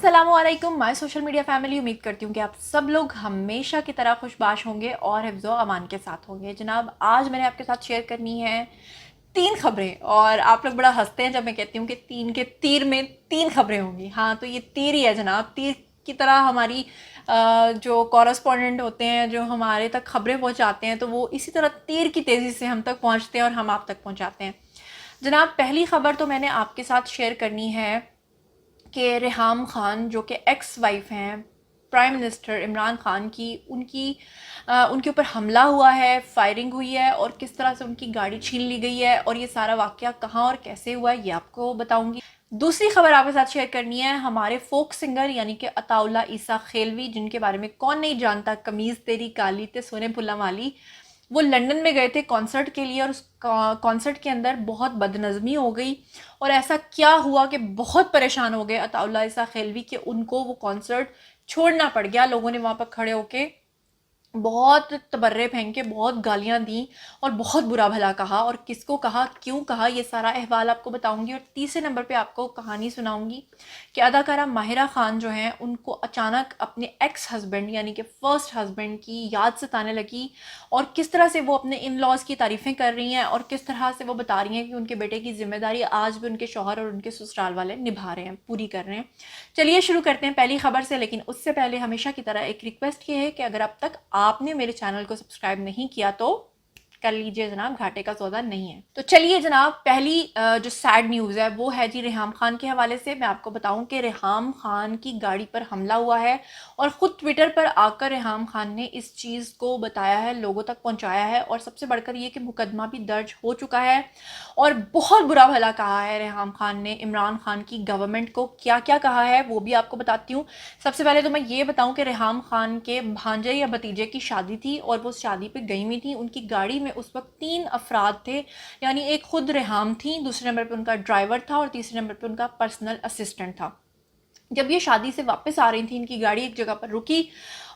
अस्सलाम वालेकुम my social media family. उम्मीद करती हूँ कि आप सब लोग हमेशा की तरह खुशबाश होंगे और हिफ्ज़ो अमान के साथ होंगे। जनाब, आज मैंने आपके साथ शेयर करनी है 3 खबरें, और आप लोग बड़ा हंसते हैं जब मैं कहती हूँ कि 3 के तीर में 3 खबरें होंगी। हाँ, तो ये तीर ही है जनाब। तीर की तरह हमारी जो कॉरेस्पॉन्डेंट होते हैं, जो हमारे तक खबरें पहुँचाते हैं, तो वो इसी तरह तीर की तेज़ी से हम तक पहुँचते हैं और हम आप तक पहुँचाते हैं। जनाब, पहली खबर तो मैंने आपके साथ शेयर करनी है कि रेहाम खान, जो कि एक्स वाइफ हैं प्राइम मिनिस्टर इमरान खान की, उनके ऊपर हमला हुआ है, फायरिंग हुई है और किस तरह से उनकी गाड़ी छीन ली गई है, और ये सारा वाक़या कहाँ और कैसे हुआ है ये आपको बताऊंगी। दूसरी खबर आपके साथ शेयर करनी है हमारे फोक सिंगर यानी कि अताउल्ला ईसा खेलवी, जिनके बारे में कौन नहीं जानता। कमीज़ तेरी काली ते सोने फुल्ला वाली। वो लंदन में गए थे कॉन्सर्ट के लिए, और उस कॉन्सर्ट के अंदर बहुत बदनज़मी हो गई, और ऐसा क्या हुआ कि बहुत परेशान हो गए अताउल्ला ईसा खेलवी कि उनको वो कॉन्सर्ट छोड़ना पड़ गया। लोगों ने वहाँ पर खड़े होके बहुत तबर्रे फेंक के बहुत गालियां दी और बहुत बुरा भला कहा, और किसको कहा, क्यों कहा, ये सारा अहवाल आपको बताऊंगी। और तीसरे नंबर पे आपको कहानी सुनाऊंगी कि अदाकारा माहिरा खान जो हैं, उनको अचानक अपने एक्स हस्बैंड यानी कि फ़र्स्ट हस्बैंड की याद सताने लगी, और किस तरह से वो अपने इन लॉज की तारीफ़ें कर रही हैं, और किस तरह से वो बता रही हैं कि उनके बेटे की जिम्मेदारी आज भी उनके शौहर और उनके ससुराल वाले निभा रहे हैं, पूरी कर रहे हैं। चलिए शुरू करते हैं पहली खबर से, लेकिन उससे पहले हमेशा की तरह एक रिक्वेस्ट ये है कि अगर अब तक आपने मेरे चैनल को सब्सक्राइब नहीं किया तो कर लीजिए जनाब, घाटे का सौदा नहीं है। तो चलिए जनाब, पहली जो सैड न्यूज़ है वो है जी रेहाम खान के हवाले से। मैं आपको बताऊं कि रेहाम खान की गाड़ी पर हमला हुआ है, और ख़ुद ट्विटर पर आकर रेहाम खान ने इस चीज़ को बताया है, लोगों तक पहुंचाया है, और सबसे बढ़कर ये कि मुकदमा भी दर्ज हो चुका है, और बहुत बुरा भला कहा है रेहाम खान ने इमरान खान की गवर्नमेंट को। क्या क्या कहा है वो भी आपको बताती हूँ। सबसे पहले तो मैं ये बताऊं कि रेहाम खान के भांजे या भतीजे की शादी थी, और वो शादी पे गई हुई थी। उनकी गाड़ी में उस वक्त 3 अफराद थे, यानी एक खुद रेहाम थी, दूसरे नंबर पे उनका ड्राइवर था, और तीसरे नंबर पे उनका पर्सनल असिस्टेंट था। जब ये शादी से वापस आ रही थी, इनकी गाड़ी एक जगह पर रुकी,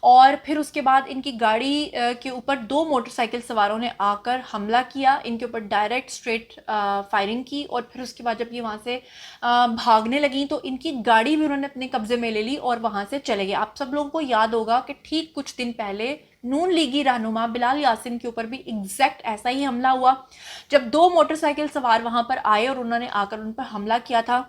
और फिर उसके बाद इनकी गाड़ी के ऊपर 2 मोटरसाइकिल सवारों ने आकर हमला किया, इनके ऊपर डायरेक्ट स्ट्रेट फायरिंग की, और फिर उसके बाद जब ये वहाँ से भागने लगी तो इनकी गाड़ी भी उन्होंने अपने कब्जे में ले ली और वहाँ से चले गए। आप सब लोगों को याद होगा कि ठीक कुछ दिन पहले नून लीगी रहनुमा बिलाल यासिन के ऊपर भी एग्जैक्ट ऐसा ही हमला हुआ, जब 2 मोटरसाइकिल सवार वहाँ पर आए और उन्होंने आकर उन पर हमला किया था।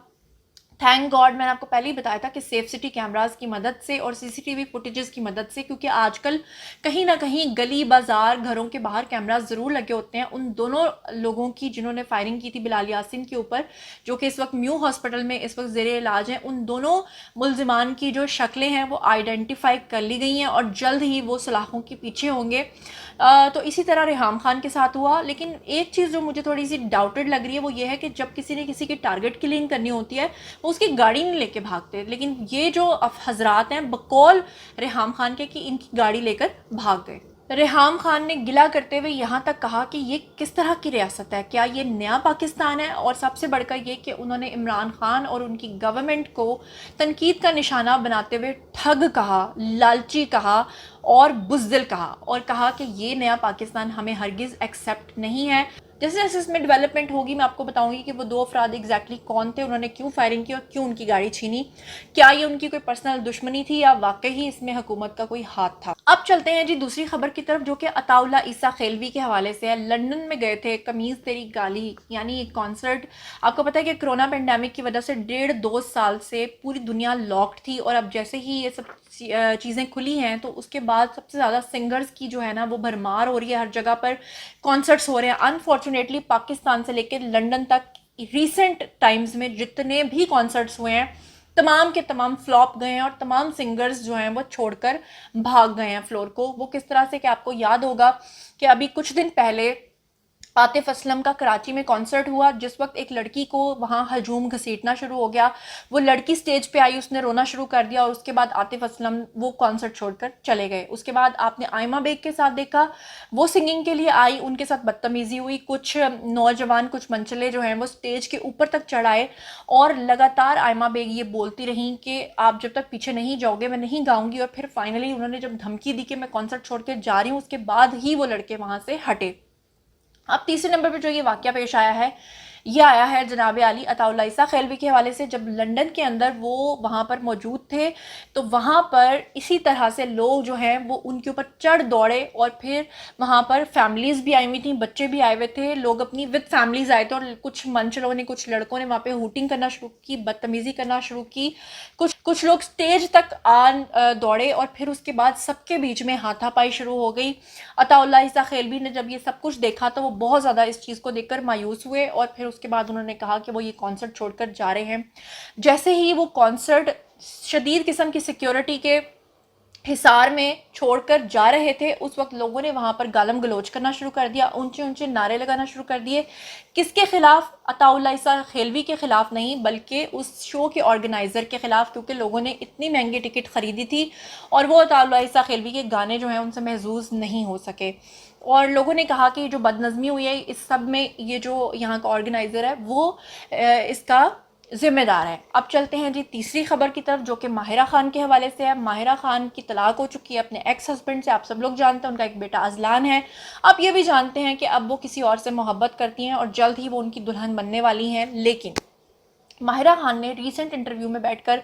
थैंक गॉड, मैंने आपको पहले ही बताया था कि सेफ सिटी कैमरास की मदद से और सीसीटीवी फुटेजेस की मदद से, क्योंकि आजकल कहीं ना कहीं गली बाजार घरों के बाहर कैमरास ज़रूर लगे होते हैं। उन दोनों लोगों की जिन्होंने फायरिंग की थी बिलाल यासिन के ऊपर, जो कि इस वक्त म्यू हॉस्पिटल में इस वक्त ज़ेरे इलाज हैं, उन दोनों मुलजिमान की जो शक्लें हैं वो आइडेंटिफाई कर ली गई हैं, और जल्द ही वो सलाखों के पीछे होंगे। तो इसी तरह रेहाम खान के साथ हुआ। लेकिन एक चीज़ जो मुझे थोड़ी सी डाउटेड लग रही है वो ये है कि जब किसी ने किसी की टारगेट किलिंग करनी होती है, वो उसकी गाड़ी नहीं लेके भागते, लेकिन ये जो हजरात हैं बकौल रेहाम खान के कि इनकी गाड़ी लेकर भाग गए। रेहाम खान ने गिला करते हुए यहाँ तक कहा कि ये किस तरह की रियासत है, क्या ये नया पाकिस्तान है, और सबसे बढ़कर ये कि उन्होंने इमरान खान और उनकी गवर्नमेंट को तनकीद का निशाना बनाते हुए ठग कहा, लालची कहा और बुज़दिल कहा, और कहा कि ये नया पाकिस्तान हमें हरगिज़ एक्सेप्ट नहीं है। जैसे जैसे इसमें डेवलपमेंट होगी मैं आपको बताऊंगी कि वो 2 अफराद एग्जैक्टली कौन थे, उन्होंने क्यों फायरिंग की और क्यों उनकी गाड़ी छीनी, क्या ये उनकी कोई पर्सनल दुश्मनी थी या वाकई ही इसमें हुकूमत का कोई हाथ था। अब चलते हैं जी दूसरी खबर की तरफ, जो कि अताउल्ला ईसा खेलवी के हवाले से है। लंदन में गए थे कमीज़ तेरी गाली यानी एक कॉन्सर्ट। आपको पता है कि कोरोना पेंडेमिक की वजह से 1.5-2 साल से पूरी दुनिया लॉक्ड थी, और अब जैसे ही ये सब चीज़ें खुली हैं तो उसके बाद सबसे ज़्यादा सिंगर्स की जो है ना वो भरमार हो रही है, हर जगह पर कॉन्सर्ट्स हो रहे हैं। अनफॉर्चुनेटली पाकिस्तान से लेकर लंदन तक रिसेंट टाइम्स में जितने भी कॉन्सर्ट्स हुए हैं तमाम के तमाम फ्लॉप गए हैं, और तमाम सिंगर्स जो हैं वो छोड़कर भाग गए हैं फ्लोर को। वो किस तरह से कि आपको याद होगा कि अभी कुछ दिन पहले आतिफ असलम का कराची में कॉन्सर्ट हुआ, जिस वक्त एक लड़की को वहाँ हजूम घसीटना शुरू हो गया। वो लड़की स्टेज पे आई, उसने रोना शुरू कर दिया, और उसके बाद आतिफ असलम वो कॉन्सर्ट छोड़कर चले गए। उसके बाद आपने आयमा बेग के साथ देखा, वो सिंगिंग के लिए आई, उनके साथ बदतमीज़ी हुई। कुछ नौजवान, कुछ मंचले जो हैं वो स्टेज के ऊपर तक चढ़ाए, और लगातार आयमा बेग ये बोलती रहीं कि आप जब तक पीछे नहीं जाओगे मैं नहीं गाऊंगी। और फिर फाइनली उन्होंने जब धमकी दी कि मैं कॉन्सर्ट छोड़ के जा रही हूँ, उसके बाद ही वो लड़के वहाँ से हटे। अब तीसरे नंबर पर जो ये वाकया पेश आया है یہ آیا ہے جناب عالی عطا اللہ عیسیٰ خیلوی کے حوالے سے. جب لنڈن کے اندر وہ وہاں پر موجود تھے تو وہاں پر اسی طرح سے لوگ جو ہیں وہ ان کے اوپر چڑھ دوڑے, اور پھر وہاں پر فیملیز بھی آئی ہوئی تھیں, بچے بھی آئے ہوئے تھے, لوگ اپنی وتھ فیملیز آئے تھے, اور کچھ منچلوں نے, کچھ لڑکوں نے وہاں پہ ہوٹنگ کرنا شروع کی, بدتمیزی کرنا شروع کی, کچھ لوگ سٹیج تک دوڑے, اور پھر اس کے بعد سب کے بیچ میں ہاتھا پائی شروع ہو گئی. عطا اللہ عیسیٰ خیلوی نے جب یہ سب کچھ دیکھا تو وہ بہت زیادہ اس چیز کو دیکھ کر مایوس ہوئے, اور پھر اس کے بعد انہوں نے کہا کہ وہ یہ کانسرٹ چھوڑ کر جا رہے ہیں. جیسے ہی وہ کانسرٹ شدید قسم کی سیکیورٹی کے حصار میں چھوڑ کر جا رہے تھے, اس وقت لوگوں نے وہاں پر گالم گلوچ کرنا شروع کر دیا, اونچے اونچے نعرے لگانا شروع کر دیے. کس کے خلاف؟ عطا اللہ عیسیٰ خیلوی کے خلاف نہیں, بلکہ اس شو کے آرگنائزر کے خلاف, کیونکہ لوگوں نے اتنی مہنگی ٹکٹ خریدی تھی اور وہ عطا اللہ عیسیٰ خیلوی کے گانے جو ہیں ان سے محظوظ نہیں ہو سکے. اور لوگوں نے کہا کہ یہ جو بدنظمی ہوئی ہے اس سب میں یہ جو یہاں کا آرگنائزر ہے وہ اس کا ذمہ دار ہے. اب چلتے ہیں جی تیسری خبر کی طرف, جو کہ ماہرہ خان کے حوالے سے ہے. ماہرہ خان کی طلاق ہو چکی ہے اپنے ایکس ہسبینڈ سے, آپ سب لوگ جانتے ہیں, ان کا ایک بیٹا اذلان ہے. آپ یہ بھی جانتے ہیں کہ اب وہ کسی اور سے محبت کرتی ہیں اور جلد ہی وہ ان کی دلہن بننے والی ہیں. لیکن ماہرہ خان نے ریسنٹ انٹرویو میں بیٹھ کر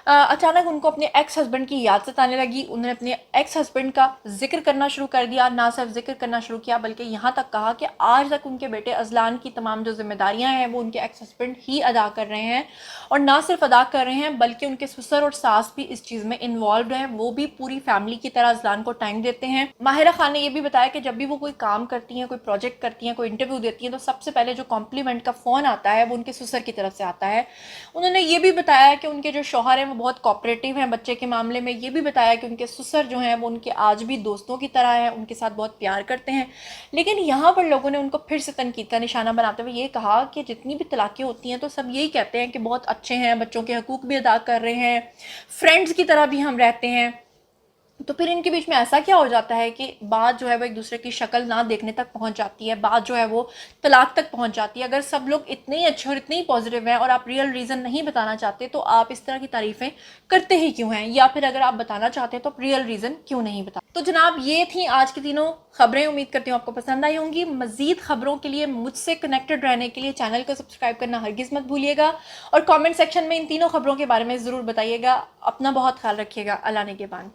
اچانک ان کو اپنے ایکس ہسبینڈ کی یاد ستانے لگی. انہوں نے اپنے ایکس ہسبینڈ کا ذکر کرنا شروع کر دیا, نہ صرف ذکر کرنا شروع کیا بلکہ یہاں تک کہا کہ آج تک ان کے بیٹے اذلان کی تمام جو ذمہ داریاں ہیں وہ ان کے ایکس ہسبینڈ ہی ادا کر رہے ہیں, اور نہ صرف ادا کر رہے ہیں بلکہ ان کے سسر اور ساس بھی اس چیز میں انوالوڈ ہیں, وہ بھی پوری فیملی کی طرح اذلان کو ٹائم دیتے ہیں. ماہرہ خان نے یہ بھی بتایا کہ جب بھی وہ کوئی کام کرتی ہیں, کوئی پروجیکٹ کرتی ہیں, کوئی انٹرویو دیتی ہیں, تو سب سے پہلے جو کمپلیمنٹ کا فون آتا ہے وہ ان کے سسر کی طرف سے آتا ہے. انہوں نے یہ بھی بتایا کہ ان کے جو شوہر ہیں وہ بہت کوآپریٹیو ہیں بچے کے معاملے میں. یہ بھی بتایا کہ ان کے سسر جو ہیں وہ ان کے آج بھی دوستوں کی طرح ہیں, ان کے ساتھ بہت پیار کرتے ہیں. لیکن یہاں پر لوگوں نے ان کو پھر سے تنقید کا نشانہ بناتے ہوئے یہ کہا کہ جتنی بھی طلاقیں ہوتی ہیں تو سب یہی کہتے ہیں کہ بہت اچھے ہیں, بچوں کے حقوق بھی ادا کر رہے ہیں, فرینڈز کی طرح بھی ہم رہتے ہیں. تو پھر ان کے بیچ میں ایسا کیا ہو جاتا ہے کہ بات جو ہے وہ ایک دوسرے کی شکل نہ دیکھنے تک پہنچ جاتی ہے, بات جو ہے وہ طلاق تک پہنچ جاتی ہے. اگر سب لوگ اتنے ہی اچھے اور اتنے ہی پازیٹیو ہیں اور آپ ریئل ریزن نہیں بتانا چاہتے تو آپ اس طرح کی تعریفیں کرتے ہی کیوں ہیں, یا پھر اگر آپ بتانا چاہتے ہیں تو آپ ریئل ریزن کیوں نہیں بتا. تو جناب یہ تھیں آج کی تینوں خبریں, امید کرتی ہوں آپ کو پسند آئی ہوں گی. مزید خبروں کے لیے مجھ سے کنیکٹڈ رہنے کے لیے چینل کو سبسکرائب کرنا ہرگز مت بھولیے گا, اور کامنٹ سیکشن میں ان تینوں خبروں کے بارے میں ضرور بتائیے گا. اپنا بہت خیال رکھیے گا. اللہ نگہبان.